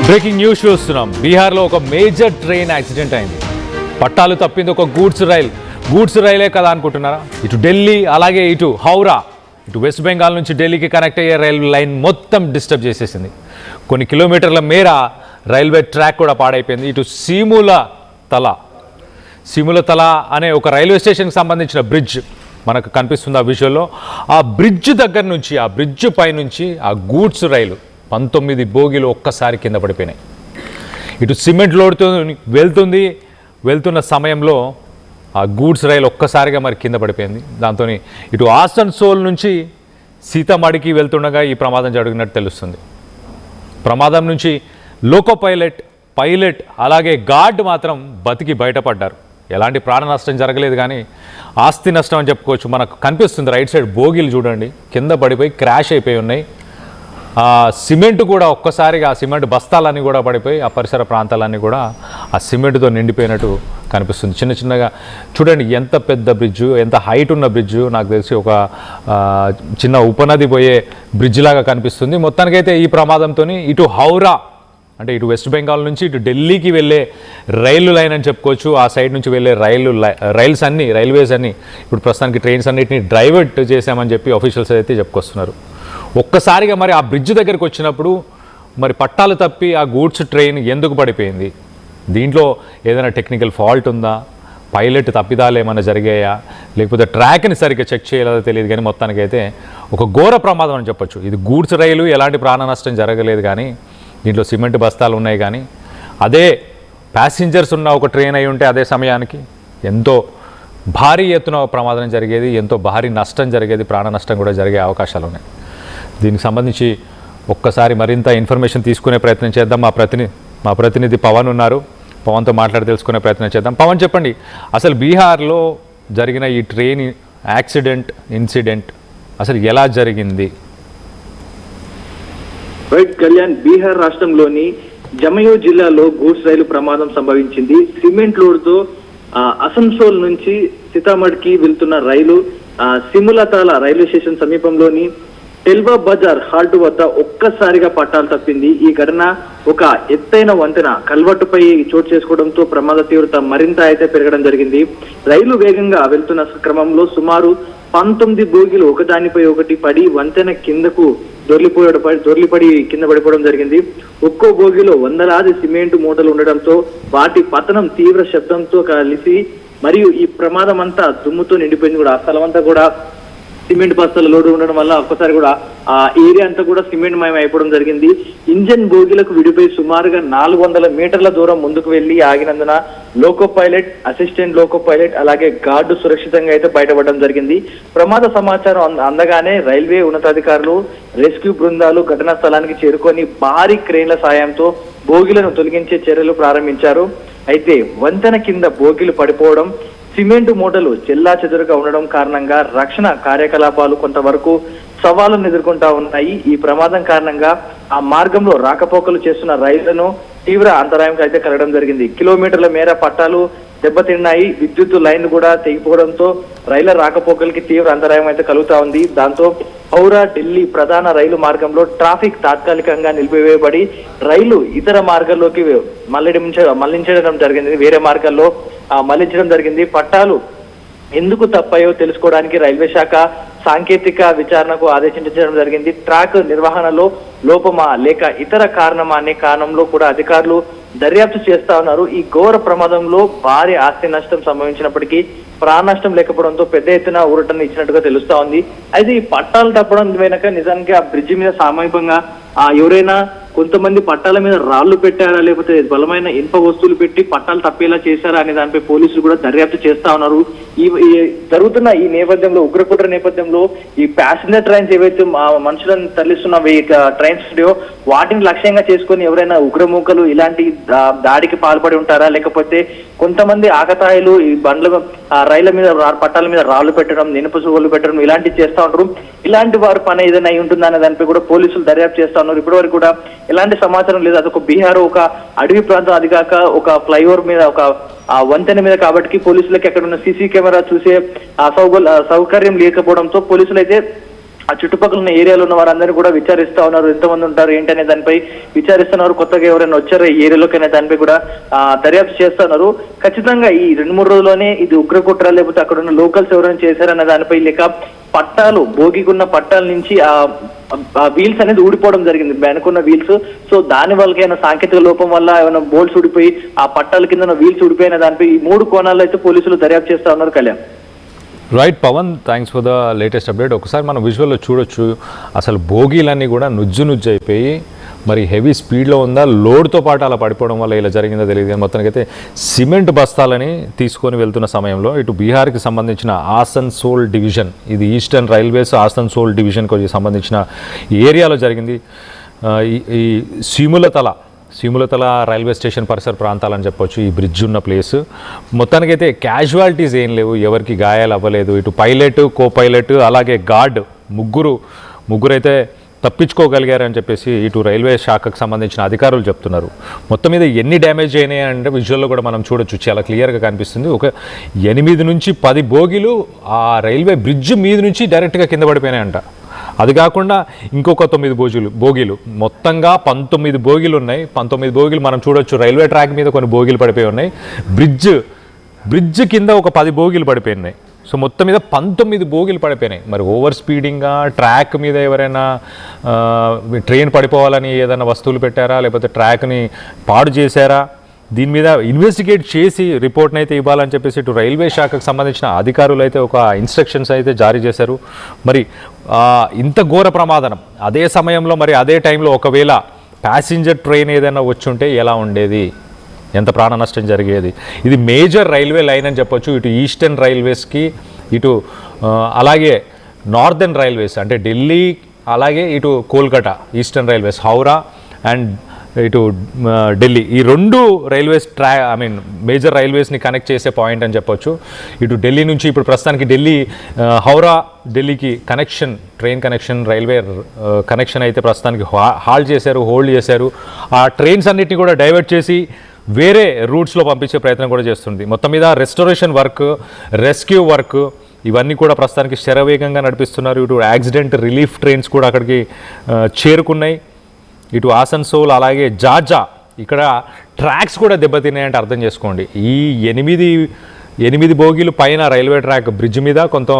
Breaking news చూస్తున్నాం. బీహార్లో ఒక మేజర్ ట్రైన్ యాక్సిడెంట్ అయింది. పట్టాలు తప్పింది ఒక గూడ్స్ రైలే కదా అనుకుంటున్నారా? ఇటు ఢిల్లీ అలాగే ఇటు హౌరా, ఇటు వెస్ట్ బెంగాల్ నుంచి ఢిల్లీకి కనెక్ట్ అయ్యే రైల్వే లైన్ మొత్తం డిస్టర్బ్ చేసేసింది. కొన్ని కిలోమీటర్ల మేర రైల్వే ట్రాక్ కూడా పాడైపోయింది. ఇటు సీముల తల అనే ఒక రైల్వే స్టేషన్కి సంబంధించిన బ్రిడ్జ్ మనకు కనిపిస్తుంది ఆ విజువల్లో. ఆ బ్రిడ్జ్ దగ్గర నుంచి, ఆ బ్రిడ్జ్ పైనుంచి ఆ గూడ్స్ రైలు 19 బోగీలు ఒక్కసారి కింద పడిపోయినాయి. ఇటు సిమెంట్ లోడ్తో వెళ్తున్న సమయంలో ఆ గూడ్స్ రైలు ఒక్కసారిగా మరి కింద పడిపోయింది. దాంతో ఇటు ఆసన్సోల్ నుంచి సీతామఢీకి వెళ్తుండగా ఈ ప్రమాదం జరిగినట్టు తెలుస్తుంది. ప్రమాదం నుంచి లోకో పైలట్ అలాగే గార్డ్ మాత్రం బతికి బయటపడ్డారు. ఎలాంటి ప్రాణ నష్టం జరగలేదు, కానీ ఆస్తి నష్టం అని చెప్పుకోవచ్చు. మనకు కనిపిస్తుంది రైట్ సైడ్ బోగీలు చూడండి, కింద పడిపోయి క్రాష్ అయిపోయి ఉన్నాయి. సిమెంట్ కూడా ఒక్కసారిగా ఆ సిమెంట్ బస్తాలన్నీ కూడా పడిపోయి ఆ పరిసర ప్రాంతాలన్నీ కూడా ఆ సిమెంట్తో నిండిపోయినట్టు కనిపిస్తుంది. చిన్నగా చూడండి, ఎంత పెద్ద బ్రిడ్జు, ఎంత హైట్ ఉన్న బ్రిడ్జు. నాకు తెలిసి ఒక చిన్న ఉపనది పోయే బ్రిడ్జ్ లాగా కనిపిస్తుంది. మొత్తానికైతే ఈ ప్రమాదంతో ఇటు హౌరా అంటే ఇటు వెస్ట్ బెంగాల్ నుంచి ఇటు ఢిల్లీకి వెళ్ళే రైలు లైన్ అని చెప్పుకోవచ్చు. ఆ సైడ్ నుంచి వెళ్ళే రైల్వేస్ అన్నీ ఇప్పుడు ప్రస్తుతానికి ట్రైన్స్ అన్నిటిని డైవర్ట్ చేశామని చెప్పి ఆఫీషియల్స్ అయితే చెప్పుకొస్తున్నారు. ఒక్కసారిగా మరి ఆ బ్రిడ్జ్ దగ్గరికి వచ్చినప్పుడు మరి పట్టాలు తప్పి ఆ గూడ్స్ ట్రైన్ ఎందుకు పడిపోయింది? దీంట్లో ఏదైనా టెక్నికల్ ఫాల్ట్ ఉందా? పైలట్ తప్పిదాలు ఏమైనా జరిగాయా? లేకపోతే ట్రాక్ని సరిగ్గా చెక్ చేయలేదో తెలియదు, కానీ మొత్తానికైతే ఒక ఘోర ప్రమాదం అని చెప్పొచ్చు. ఇది గూడ్స్ రైలు, ఎలాంటి ప్రాణ నష్టం జరగలేదు, కానీ దీంట్లో సిమెంట్ బస్తాలు ఉన్నాయి. కానీ అదే ప్యాసింజర్స్ ఉన్న ఒక ట్రైన్ అయి ఉంటే అదే సమయానికి ఎంతో భారీ ఎత్తున ప్రమాదం జరిగేది, ఎంతో భారీ నష్టం జరిగేది, ప్రాణ నష్టం కూడా జరిగే అవకాశాలు ఉన్నాయి. దీనికి సంబంధించి ఒక్కసారి మరింత ఇన్ఫర్మేషన్ తీసుకునే ప్రయత్నం చేద్దాం. మా ప్రతినిధి పవన్ ఉన్నారు, పవన్తో మాట్లాడి తెలుసుకునే ప్రయత్నం చేద్దాం. పవన్, చెప్పండి, అసలు బీహార్లో జరిగిన ఈ ట్రైన్ ఇన్సిడెంట్ అసలు ఎలా జరిగింది? రైట్ కళ్యాణ్, బీహార్ రాష్ట్రంలోని జమయో జిల్లాలో గూడ్స్ రైలు ప్రమాదం సంభవించింది. సిమెంట్ లోడ్తో అసన్సోల్ నుంచి సీతామఢీకి వెళ్తున్న రైలు సిములతాల రైల్వే స్టేషన్ సమీపంలోని టెల్వా బజార్ హాల్ట్ వద్ద ఒక్కసారిగా పట్టాలు తప్పింది. ఈ ఘటన ఒక ఎత్తైన వంతెన కల్వట్టుపై చోటు చేసుకోవడంతో ప్రమాద తీవ్రత మరింత అయితే పెరగడం జరిగింది. రైలు వేగంగా వెళ్తున్న క్రమంలో సుమారు 19 బోగీలు ఒకదానిపై ఒకటి పడి వంతెన కిందకు దొర్లిపడి కింద పడిపోవడం జరిగింది. ఒక్కో బోగిలో వందలాది సిమెంట్ మూటలు ఉండడంతో వాటి పతనం తీవ్ర శబ్దంతో కలిసి మరియు ఈ ప్రమాదం అంతా దుమ్ముతో నిండిపోయింది. కూడా ఆ స్థలం అంతా కూడా సిమెంట్ బస్తాల లోడు ఉండడం వల్ల ఒక్కసారి కూడా ఆ ఏరియా అంతా కూడా సిమెంట్ మయం అయిపోవడం జరిగింది. ఇంజన్ బోగిలకు విడిపోయి సుమారుగా 400 మీటర్ల దూరం ముందుకు వెళ్లి ఆగినందున loco pilot, assistant loco pilot అలాగే గార్డు సురక్షితంగా అయితే బయటపడడం జరిగింది. ప్రమాద సమాచారం అందగానే రైల్వే ఉన్నతాధికారులు, రెస్క్యూ బృందాలు ఘటనా స్థలానికి చేరుకొని భారీ క్రేన్ల సాయంతో బోగిలను తొలగించే చర్యలు ప్రారంభించారు. అయితే వంతెన కింద బోగిలు పడిపోవడం, సిమెంట్ మూటలు చెల్లాచెదురుగా ఉండడం కారణంగా రక్షణ కార్యకలాపాలు కొంతవరకు సవాళ్లను ఎదుర్కొంటా ఉన్నాయి. ఈ ప్రమాదం కారణంగా ఆ మార్గంలో రాకపోకలు చేస్తున్న రైళ్లను తీవ్ర అంతరాయం అయితే కలగడం జరిగింది. కిలోమీటర్ల మేర పట్టాలు దెబ్బతిన్నాయి. విద్యుత్ లైన్ కూడా తెగిపోవడంతో రైళ్ల రాకపోకలకి తీవ్ర అంతరాయం అయితే కలుగుతా ఉంది. దాంతో హౌరా ఢిల్లీ ప్రధాన రైలు మార్గంలో ట్రాఫిక్ తాత్కాలికంగా నిలిపివేయబడి రైలు ఇతర మార్గాల్లోకి మళ్లించడం జరిగింది. వేరే మార్గాల్లో మళ్లించడం జరిగింది. పట్టాలు ఎందుకు తప్పాయో తెలుసుకోవడానికి రైల్వే శాఖ సాంకేతిక విచారణకు ఆదేశించడం జరిగింది. ట్రాక్ నిర్వహణలో లోపమా లేక ఇతర కారణమా అనే కారణంలో కూడా అధికారులు దర్యాప్తు చేస్తా ఉన్నారు. ఈ ఘోర ప్రమాదంలో భారీ ఆస్తి నష్టం సంభవించినప్పటికీ ప్రాణ నష్టం లేకపోవడంతో పెద్ద ఎత్తున ఊరటను ఇచ్చినట్టుగా తెలుస్తా ఉంది. అయితే ఈ పట్టాలు తప్పడం వెనక నిజానికి ఆ బ్రిడ్జి మీద సమీపంగా ఎవరైనా కొంతమంది పట్టాల మీద రాళ్లు పెట్టారా, లేకపోతే బలమైన ఇనుప వస్తువులు పెట్టి పట్టాలు తప్పేలా చేశారా అనే దానిపై పోలీసులు కూడా దర్యాప్తు చేస్తా ఉన్నారు. ఈ జరుగుతున్న ఈ నేపథ్యంలో, ఉగ్రకుట్ర నేపథ్యంలో ఈ ప్యాసింజర్ ట్రైన్స్ ఏవైతే మనుషులను తరలిస్తున్న ట్రైన్స్ వాటిని లక్ష్యంగా చేసుకొని ఎవరైనా ఉగ్రమూకలు ఇలాంటి దాడికి పాల్పడి ఉంటారా, లేకపోతే కొంతమంది ఆకతాయిలు ఈ రైళ్ల మీద పట్టాల మీద రాళ్లు పెట్టడం, ఇనుప సువ్వులు పెట్టడం ఇలాంటివి చేస్తా ఉంటారు. ఇలాంటి వారి పని ఏదైనా అయి ఉంటుందా అనే దానిపై కూడా పోలీసులు దర్యాప్తు చేస్తా ఉన్నారు. ఇప్పటివరకు కూడా ఎలాంటి సమాచారం లేదు. అదొక బీహార్ ఒక అడవి ప్రాంతం, అది కాక ఒక ఫ్లైఓవర్ మీద ఒక వంతెన మీద కాబట్టి పోలీసులకి అక్కడ ఉన్న సీసీ కెమెరా చూసే సౌకర్యం లేకపోవడంతో పోలీసులు అయితే ఆ చుట్టుపక్కల ఉన్న ఏరియాలో ఉన్న వారందరూ కూడా విచారిస్తా ఉన్నారు, ఎంతమంది ఉంటారు ఏంటనే దానిపై విచారిస్తున్నారు. కొత్తగా ఎవరైనా వచ్చారో ఈ ఏరియాలోకి అనే దానిపై కూడా దర్యాప్తు చేస్తున్నారు. ఖచ్చితంగా ఈ 2-3 రోజుల్లోనే ఇది ఉగ్రకుట్ర లేకపోతే అక్కడ ఉన్న లోకల్స్ ఎవరైనా చేశారన్న దానిపై, లేక పట్టాలు భోగికున్న పట్టాల నుంచి ఆ వీల్స్ అనేది ఊడిపోవడం జరిగింది, వెనుకున్న వీల్స్. సో దాని వల్ల ఏమైనా సాంకేతిక లోపం వల్ల ఏమైనా బోల్ట్స్ ఊడిపోయి ఆ పట్టాల కింద వీల్స్ ఊడిపోయిన దానిపై ఈ 3 కోణాల్లో అయితే పోలీసులు దర్యాప్తు చేస్తా ఉన్నారు. Kalyan. Right Pavan, thanks for the latest update. ఒకసారి మనం విజువల్లో చూడొచ్చు, అసలు బోగీలన్నీ కూడా నుజ్జు అయిపోయి మరి హెవీ స్పీడ్లో ఉందా, లోడ్తో పాటు అలా పడిపోవడం వల్ల ఇలా జరిగిందో తెలియదు. కానీ మొత్తానికైతే సిమెంట్ బస్తాలని తీసుకొని వెళ్తున్న సమయంలో ఇటు బీహార్కి సంబంధించిన ఆసన్సోల్ డివిజన్, ఇది ఈస్టర్న్ రైల్వేస్ ఆసన్సోల్ డివిజన్కి సంబంధించిన ఏరియాలో జరిగింది. ఈ సీములతల రైల్వే స్టేషన్ పరిసర ప్రాంతాలని చెప్పొచ్చు ఈ బ్రిడ్జ్ ఉన్న ప్లేస్. మొత్తానికైతే క్యాజువాలిటీస్ ఏం లేవు, ఎవరికి గాయాలు అవ్వలేదు. ఇటు పైలట్, కో పైలట్ అలాగే గార్డ్ ముగ్గురైతే తప్పించుకోగలిగారని చెప్పేసి ఇటు రైల్వే శాఖకు సంబంధించిన అధికారులు చెప్తున్నారు. మొత్తం మీద ఎన్ని డ్యామేజ్ అయినాయి అంటే విజువల్లో కూడా మనం చూడొచ్చు, చాలా క్లియర్గా కనిపిస్తుంది. ఒక 8 నుంచి 10 బోగీలు ఆ రైల్వే బ్రిడ్జ్ మీద నుంచి డైరెక్ట్గా కింద పడిపోయినాయంట. అది కాకుండా ఇంకొక 9 బోగీలు, మొత్తంగా 19 బోగీలు ఉన్నాయి. 19 బోగీలు మనం చూడొచ్చు. రైల్వే ట్రాక్ మీద కొన్ని బోగీలు పడిపోయి ఉన్నాయి, బ్రిడ్జ్ కింద ఒక 10 బోగీలు పడిపోయినాయి. సో మొత్తం మీద 19 బోగీలు పడిపోయినాయి. మరి ఓవర్ స్పీడింగ్గా ట్రాక్ మీద ఎవరైనా ట్రైన్ పడిపోవాలని ఏదైనా వస్తువులు పెట్టారా, లేకపోతే ట్రాక్ని పాడు చేశారా, దీని మీద ఇన్వెస్టిగేట్ చేసి రిపోర్ట్ని అయితే ఇవ్వాలని చెప్పేసి ఇటు రైల్వే శాఖకు సంబంధించిన అధికారులు అయితే ఒక ఇన్స్ట్రక్షన్స్ అయితే జారీ చేశారు. మరి ఇంత ఘోర ప్రమాదం అదే సమయంలో, మరి అదే టైంలో ఒకవేళ ప్యాసింజర్ ట్రైన్ ఏదైనా వచ్చుంటే ఎలా ఉండేది, ఎంత ప్రాణ నష్టం జరిగేది. ఇది మేజర్ రైల్వే లైన్ అని చెప్పొచ్చు. ఇటు ఈస్టర్న్ రైల్వేస్కి, ఇటు అలాగే నార్దర్న్ రైల్వేస్ అంటే ఢిల్లీ, అలాగే ఇటు Kolkata eastern railways, Howrah and ఇటు ఢిల్లీ, ఈ 2 రైల్వేస్ మేజర్ రైల్వేస్ని కనెక్ట్ చేసే పాయింట్ అని చెప్పొచ్చు. ఇటు ఢిల్లీ నుంచి ఇప్పుడు ప్రస్తుతానికి హౌరా ఢిల్లీకి ట్రైన్ కనెక్షన్, రైల్వే కనెక్షన్ అయితే ప్రస్తుతానికి హోల్డ్ చేశారు. ఆ ట్రైన్స్ అన్నిటిని కూడా డైవర్ట్ చేసి వేరే రూట్స్లో పంపించే ప్రయత్నం కూడా చేస్తుంది. మొత్తం మీద రెస్టోరేషన్ వర్క్, రెస్క్యూ వర్క్ ఇవన్నీ కూడా ప్రస్తుతానికి శరవేగంగా నడిపిస్తున్నారు. ఇటు యాక్సిడెంట్ రిలీఫ్ ట్రైన్స్ కూడా అక్కడికి చేరుకున్నాయి. ఇటు ఆసన్సోల్ అలాగే జార్జా, ఇక్కడ ట్రాక్స్ కూడా దెబ్బతిన్నాయంటే అర్థం చేసుకోండి. ఈ 8 బోగీలు పైన రైల్వే ట్రాక్ బ్రిడ్జ్ మీద, కొంత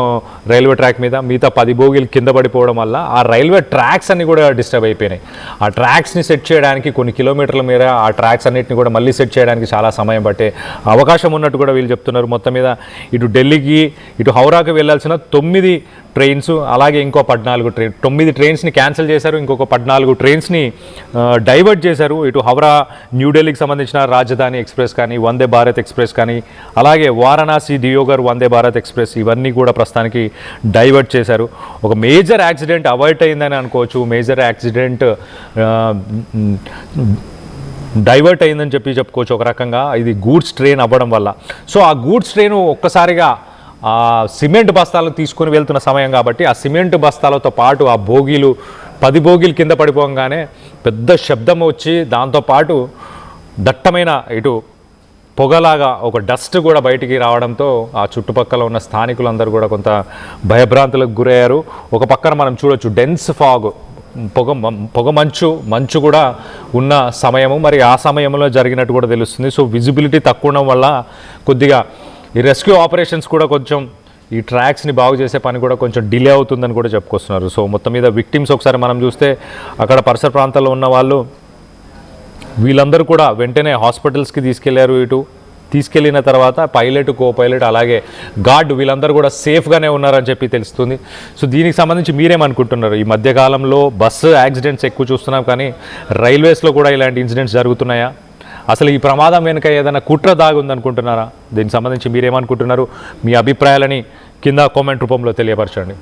రైల్వే ట్రాక్ మీద, మిగతా 10 బోగీలు కింద పడిపోవడం వల్ల ఆ రైల్వే ట్రాక్స్ అన్నీ కూడా డిస్టర్బ్ అయిపోయినాయి. ఆ ట్రాక్స్ని సెట్ చేయడానికి కొన్ని కిలోమీటర్ల మేర ఆ ట్రాక్స్ అన్నిటిని కూడా మళ్ళీ సెట్ చేయడానికి చాలా సమయం పట్టే అవకాశం ఉన్నట్టు కూడా వీళ్ళు చెప్తున్నారు. మొత్తం మీద ఇటు ఢిల్లీకి, ఇటు హౌరాకి వెళ్ళాల్సిన 9 ట్రైన్స్, అలాగే ఇంకో 9 ట్రైన్స్ని క్యాన్సిల్ చేశారు, ఇంకొక 14 ట్రైన్స్ని డైవర్ట్ చేశారు. ఇటు హౌరా న్యూఢిల్లీకి సంబంధించిన రాజధాని ఎక్స్ప్రెస్ కానీ, వందే భారత్ ఎక్స్ప్రెస్ కానీ, అలాగే వారణాసి దియోగర్ వందే భారత్ ఎక్స్ప్రెస్ ఇవన్నీ కూడా ప్రస్తుతానికి డైవర్ట్ చేశారు. ఒక మేజర్ యాక్సిడెంట్ అవాయిడ్ అయిందని అనుకోవచ్చు. మేజర్ యాక్సిడెంట్ డైవర్ట్ అయిందని చెప్పుకోవచ్చు ఒక రకంగా, ఇది గూడ్స్ ట్రైన్ అవ్వడం వల్ల. సో ఆ గూడ్స్ ట్రైన్ ఒక్కసారిగా ఆ సిమెంట్ బస్తాలను తీసుకొని వెళ్తున్న సమయం కాబట్టి ఆ సిమెంట్ బస్తాలతో పాటు ఆ 10 బోగీలు కింద పడిపోగానే పెద్ద శబ్దం వచ్చి దాంతోపాటు దట్టమైన ఇటు పొగలాగా ఒక డస్ట్ కూడా బయటికి రావడంతో ఆ చుట్టుపక్కల ఉన్న స్థానికులందరూ కూడా కొంత భయభ్రాంతులకు గురయ్యారు. ఒక పక్కన మనం చూడొచ్చు డెన్స్ ఫాగ్, పొగ మంచు కూడా ఉన్న సమయము. మరి ఆ సమయంలో జరిగినట్టు కూడా తెలుస్తుంది. సో విజిబిలిటీ తక్కువ ఉండడం వల్ల కొద్దిగా ఈ రెస్క్యూ ఆపరేషన్స్ కూడా కొంచెం, ఈ ట్రాక్స్ని బాగు చేసే పని కూడా కొంచెం డిలే అవుతుందని కూడా చెప్పుకొస్తున్నారు. సో మొత్తం మీద విక్టిమ్స్ ఒకసారి మనం చూస్తే అక్కడ పరిసర ప్రాంతాల్లో ఉన్న వాళ్ళు వీళ్ళందరూ కూడా వెంటనే హాస్పిటల్స్కి తీసుకెళ్లారు. ఇటు తీసుకెళ్లిన తర్వాత పైలట్, కో పైలట్ అలాగే గార్డ్ వీళ్ళందరూ కూడా సేఫ్గానే ఉన్నారని చెప్పి తెలుస్తుంది. సో దీనికి సంబంధించి మీరేమనుకుంటున్నారు? ఈ మధ్యకాలంలో బస్సు యాక్సిడెంట్స్ ఎక్కువ చూస్తున్నాం, కానీ రైల్వేస్లో కూడా ఇలాంటి ఇన్సిడెంట్స్ జరుగుతున్నాయా? అసలు ఈ ప్రమాదం వెనుక ఏదైనా కుట్ర దాగి ఉందనుకుంటున్నారా? దీనికి సంబంధించి మీరేమనుకుంటున్నారు? మీ అభిప్రాయాలని కింద కామెంట్ రూపంలో తెలియపరచండి.